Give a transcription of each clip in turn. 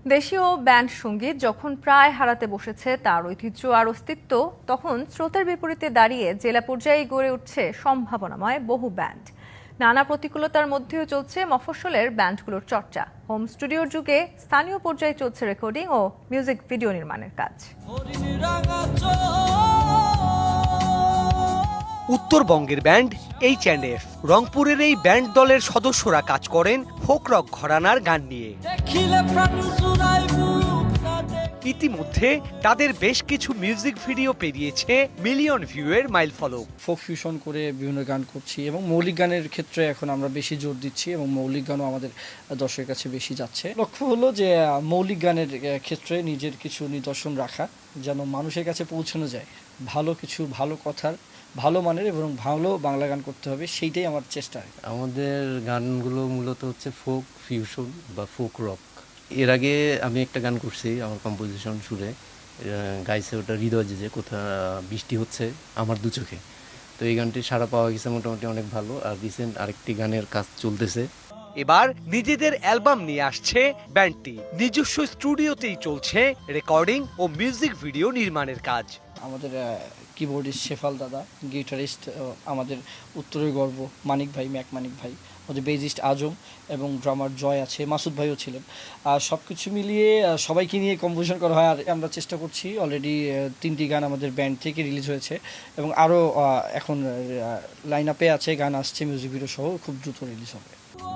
দেশীয় ব্যান্ড সঙ্গীত যখন প্রায় হারাতে বসেছে তার ঐতিহ্য আর অস্তিত্ব, তখন স্রোতের বিপরীতে দাঁড়িয়ে জেলা পর্যায়ে গড়ে উঠছে সম্ভাবনাময় বহু ব্যান্ড। নানা প্রতিকূলতার মধ্যেও চলছে মফস্বলের ব্যান্ডগুলোর চর্চা। হোম স্টুডিওর যুগে স্থানীয় পর্যায়ে চলছে রেকর্ডিং ও মিউজিক ভিডিও নির্মাণের কাজ। উত্তরবঙ্গের ব্যান্ড H&F রংপুরের এই ব্যান্ড দলের সদস্যরা কাজ করেন ফোক রক ঘরানার গান নিয়ে। ইতিমধ্যে তাদের বেশ কিছু মিউজিক ভিডিও পেরিয়েছে মিলিয়ন ভিউয়ের মাইল ফলক। ফোক ফিউশন করে বিভিন্ন গান করছি এবং মৌলিক গানের ক্ষেত্রে এখন আমরা বেশি জোর দিচ্ছি এবং মৌলিক গানও আমাদের দর্শকের কাছে বেশি যাচ্ছে। লক্ষ্য হলো যে মৌলিক গানের ক্ষেত্রে নিজের কিছু নিদর্শন রাখা, যেন মানুষের কাছে পৌঁছানো যায়। ভালো কিছু, ভালো কথার, ভালো মানের এবং ভালো বাংলা গান করতে হবে, সেইটাই আমার চেষ্টা। আমাদের গানগুলো মূলত হচ্ছে ফোক ফিউশন বা ফোক রক। এর আগে আমি একটা গান করছি আমার কম্পোজিশন সুরে, গাইছে ওটা হৃদয় যে কোথা বৃষ্টি হচ্ছে আমার দু চোখে। তো এই গানটি সাড়া পাওয়া গেছে মোটামুটি অনেক ভালো। আর রিসেন্ট আরেকটি গানের কাজ চলতেছে। এবার নিজেদের অ্যালবাম নিয়ে আসছে ব্যান্ডটি। নিজস্ব স্টুডিওতেই চলছে রেকর্ডিং ও মিউজিক ভিডিও নির্মাণের কাজ। আমাদের কিবোর্ডিস্ট শেফাল দাদা, গিটারিস্ট আমাদের উত্তরের গর্ব মানিক ভাই, মানিক ভাই, আমাদের বেজিস্ট আজম এবং ড্রামার জয় আছে, মাসুদ ভাইও ছিলেন। আর সব কিছু মিলিয়ে সবাইকে নিয়ে কম্পোজিশন করা হয়। আর আমরা চেষ্টা করছি, অলরেডি 3টি গান আমাদের ব্যান্ড থেকে রিলিজ হয়েছে এবং আরও এখন লাইন আপে আছে, গান আসছে মিউজিক ভিডিও সহ, খুব দ্রুত রিলিজ হবে।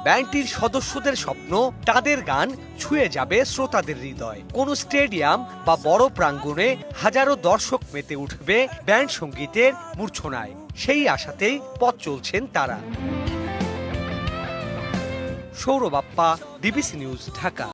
ব্যান্ডটির সদস্যদের স্বপ্ন, তাদের গান ছুঁয়ে যাবে শ্রোতাদের হৃদয়। কোন স্টেডিয়াম বা বড় প্রাঙ্গণে হাজারো দর্শক মেতে উঠবে ব্যান্ড সঙ্গীতের মূর্ছনায়। সেই আশাতেই পথ চলছেন তারা। Sourav Appa, DBC news, Dhaka.